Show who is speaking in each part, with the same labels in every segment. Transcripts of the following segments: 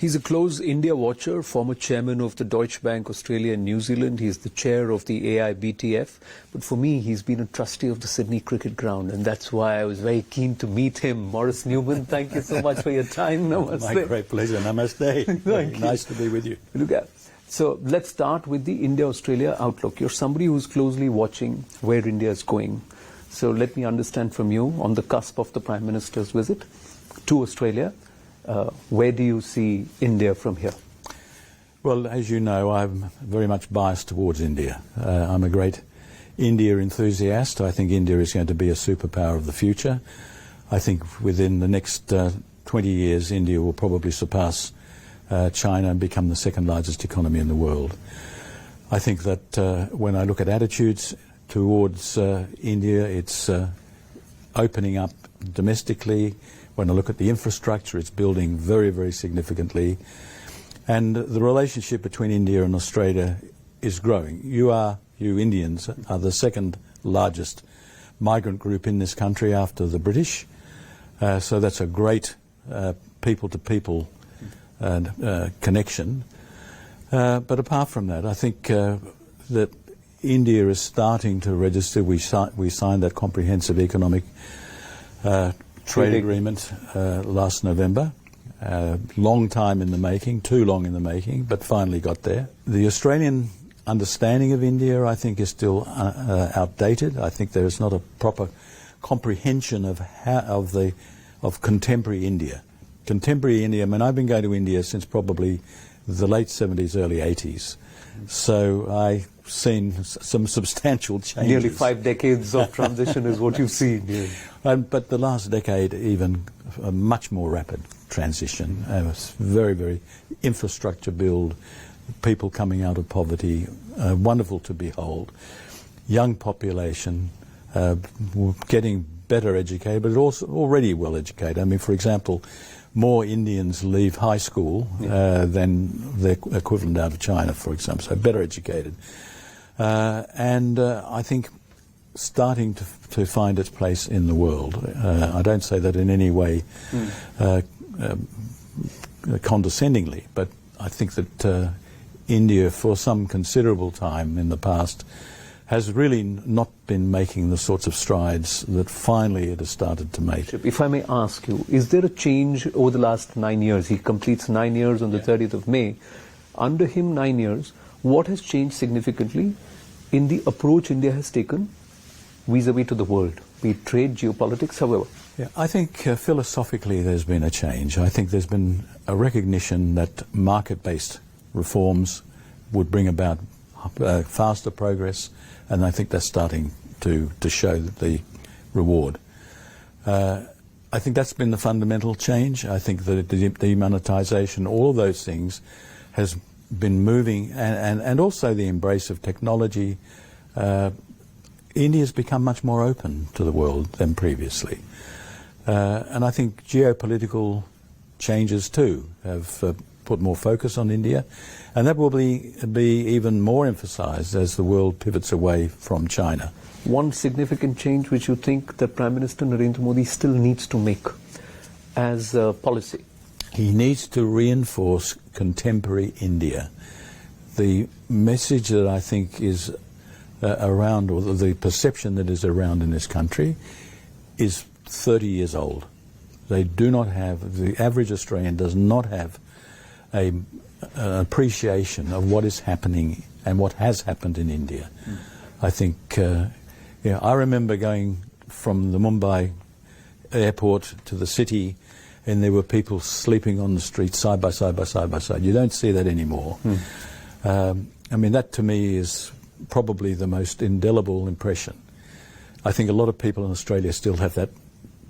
Speaker 1: He's a close India watcher, former chairman of the Deutsche Bank Australia and New Zealand. He's the chair of the AIBTF. But for me, he's been a trustee of the Sydney Cricket Ground, and that's why I was very keen to meet him. Maurice Newman, thank you so much for your time. Namaste.
Speaker 2: My great pleasure. Namaste.
Speaker 1: Thank you.
Speaker 2: Nice to be with you.
Speaker 1: Look at. So let's start with the India-Australia outlook. You're somebody who's closely watching where India is going. So let me understand from you, on the cusp of the Prime Minister's visit to Australia, where do you see India from here?
Speaker 2: Well, as you know, I'm very much biased towards India. I'm a great India enthusiast. I think India is going to be a superpower of the future. I think within the next 20 years, India will probably surpass China and become the second largest economy in the world. I think that when I look at attitudes towards India, it's opening up domestically. When I look at the infrastructure, it's building very, very significantly. And the relationship between India and Australia is growing. You Indians are the second largest migrant group in this country after the British. So that's a great people-to-people connection. But apart from that, I think that India is starting to register. We signed that comprehensive economic trade agreement last November. Long time in the making, too long in the making, but finally got there. The Australian understanding of India, I think, is still outdated. I think there is not a proper comprehension of contemporary India. Contemporary India, I mean, I've been going to India since probably the late 70s, early 80s. So I've seen some substantial changes.
Speaker 1: Nearly 5 decades of transition is what you've seen. Yeah.
Speaker 2: But the last decade, even a much more rapid transition. Very, very infrastructure build, people coming out of poverty, wonderful to behold. Young population, getting better educated, but also already well educated. I mean, for example, more Indians leave high school than their equivalent out of China, for example, so better educated. And I think starting to find its place in the world. I don't say that in any way condescendingly, but I think that India, for some considerable time in the past, has really not been making the sorts of strides that finally it has started to make.
Speaker 1: If I may ask you, is there a change over the last 9 years? He completes 9 years on the 30th of May. Under him, 9 years, what has changed significantly in the approach India has taken vis-a-vis to the world, be it trade, geopolitics, however?
Speaker 2: Yeah, I think philosophically there's been a change. I think there's been a recognition that market-based reforms would bring about faster progress, and I think that's starting to show the reward. I think that's been the fundamental change. I think that the demonetization, all of those things, has been moving, and also the embrace of technology. India's become much more open to the world than previously. And I think geopolitical changes too have put more focus on India, and that will be even more emphasized as the world pivots away from China.
Speaker 1: One significant change which you think that Prime Minister Narendra Modi still needs to make as a policy?
Speaker 2: He needs to reinforce contemporary India. The message that I think is around, or the perception that is around in this country, is 30 years old. They do not have, the average Australian does not have an appreciation of what is happening and what has happened in India. I think, I remember going from the Mumbai airport to the city, and there were people sleeping on the street side by side by side by side. You don't see that anymore. I mean, that to me is probably the most indelible impression. I think a lot of people in Australia still have that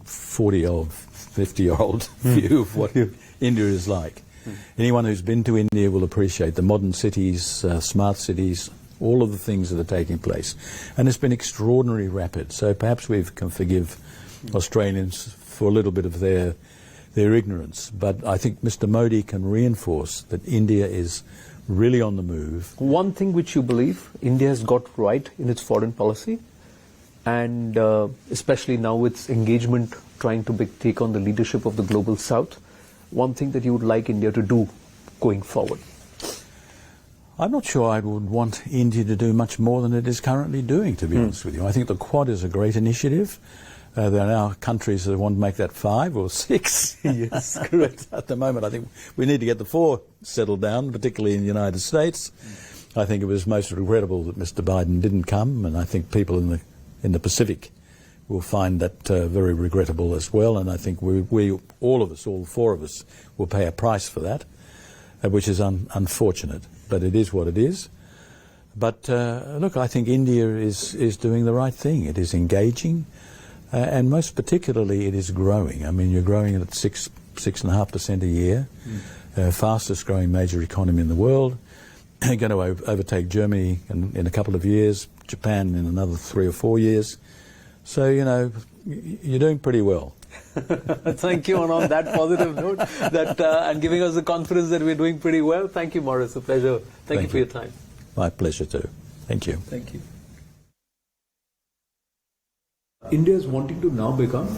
Speaker 2: 40-year-old, 50-year-old view of what India is like. Anyone who's been to India will appreciate the modern cities, smart cities, all of the things that are taking place. And it's been extraordinarily rapid. So perhaps we can forgive Australians for a little bit of their ignorance. But I think Mr. Modi can reinforce that India is really on the move.
Speaker 1: One thing which you believe India has got right in its foreign policy, and especially now its engagement trying to take on the leadership of the global south, one thing that you would like India to do going forward?
Speaker 2: I'm not sure I would want India to do much more than it is currently doing, to be honest with you. I think the Quad is a great initiative. There are now countries that want to make that 5 or 6.
Speaker 1: Yes, correct.
Speaker 2: At the moment, I think we need to get the 4 settled down, particularly in the United States. I think it was most regrettable that Mr. Biden didn't come, and I think people in the Pacific will find that very regrettable as well. And I think we all of us, all 4 of us, will pay a price for that, which is unfortunate. But it is what it is. But look, I think India is doing the right thing. It is engaging, and most particularly, it is growing. I mean, you're growing at 6.5% a year, fastest growing major economy in the world. Going to overtake Germany in a couple of years, Japan in another 3 or 4 years. So, you know, you're doing pretty well.
Speaker 1: Thank you, and on that positive note, and giving us the confidence that we're doing pretty well. Thank you, Maurice. A pleasure. Thank you for your time.
Speaker 2: My pleasure too. Thank you.
Speaker 1: Thank you. India is wanting to now become,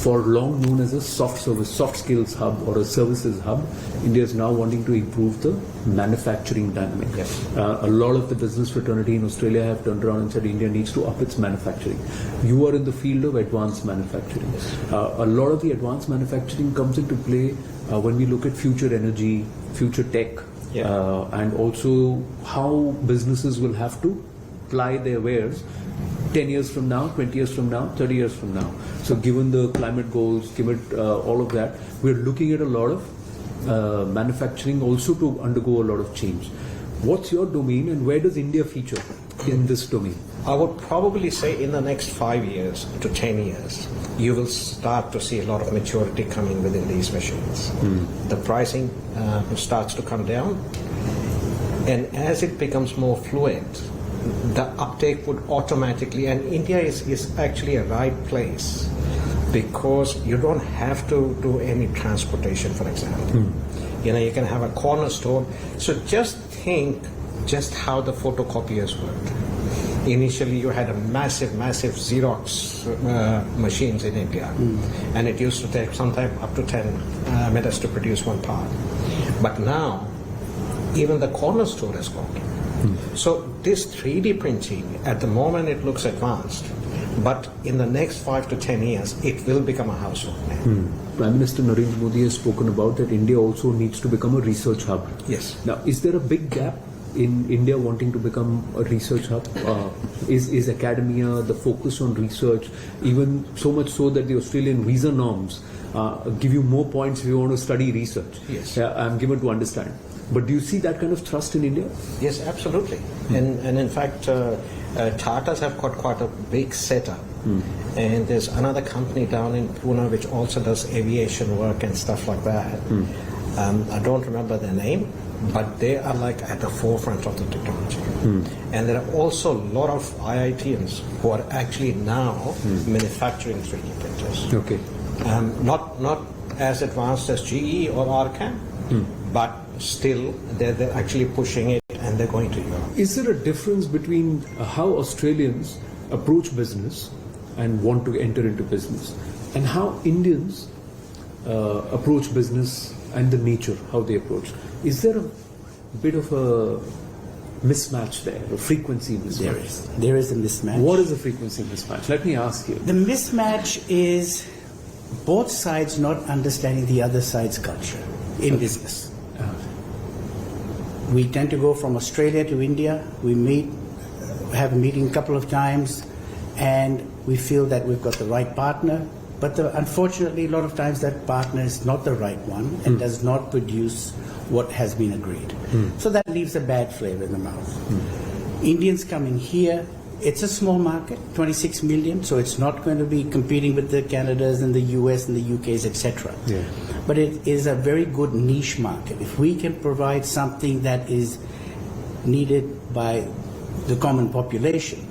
Speaker 1: for long known as a soft skills hub or a services hub. India is now wanting to improve the manufacturing dynamic.
Speaker 3: Yes.
Speaker 1: A lot of the business fraternity in Australia have turned around and said India needs to up its manufacturing. You are in the field of advanced manufacturing.
Speaker 3: Yes.
Speaker 1: A lot of the advanced manufacturing comes into play when we look at future energy, future tech, and also how businesses will have to ply their wares 10 years from now, 20 years from now, 30 years from now. So given the climate goals, given all of that, we're looking at a lot of manufacturing also to undergo a lot of change. What's your domain and where does India feature in this domain?
Speaker 3: I would probably say in the next 5 years to 10 years, you will start to see a lot of maturity coming within these machines. The pricing starts to come down, and as it becomes more fluent, the uptake would automatically, and India is actually a right place because you don't have to do any transportation, for example. You know, you can have a corner store. So just think just how the photocopiers worked. Initially, you had a massive Xerox machines in India, and it used to take sometimes up to 10 minutes to produce one part. But now, even the corner store has gone. So this 3D printing, at the moment it looks advanced, but in the next 5 to 10 years, it will become a household name.
Speaker 1: Prime Minister Narendra Modi has spoken about that India also needs to become a research hub.
Speaker 3: Yes.
Speaker 1: Now, is there a big gap in India wanting to become a research hub? Is academia, the focus on research, even so much so that the Australian visa norms give you more points if you want to study research?
Speaker 3: Yes.
Speaker 1: I'm given to understand. But do you see that kind of thrust in India?
Speaker 3: Yes, absolutely. And in fact, Tatas have got quite a big setup. And there's another company down in Pune which also does aviation work and stuff like that. I don't remember their name, but they are like at the forefront of the technology. And there are also a lot of IITians who are actually now manufacturing 3D printers.
Speaker 1: Okay.
Speaker 3: Not as advanced as GE or RCAM, but still they're actually pushing it and they're going to Europe.
Speaker 1: Is there a difference between how Australians approach business and want to enter into business and how Indians approach business and the nature, how they approach? Is there a bit of a mismatch there, a frequency mismatch?
Speaker 4: There is a mismatch.
Speaker 1: What is the frequency mismatch? Let me ask you.
Speaker 4: The mismatch is both sides not understanding the other side's culture in business. We tend to go from Australia to India. We meet, have a meeting a couple of times, and we feel that we've got the right partner. But unfortunately, a lot of times that partner is not the right one and does not produce what has been agreed. So that leaves a bad flavor in the mouth. Indians coming here, it's a small market, 26 million, so it's not going to be competing with the Canadas and the US and the UKs, etc.
Speaker 1: Yeah.
Speaker 4: But it is a very good niche market. If we can provide something that is needed by the common population,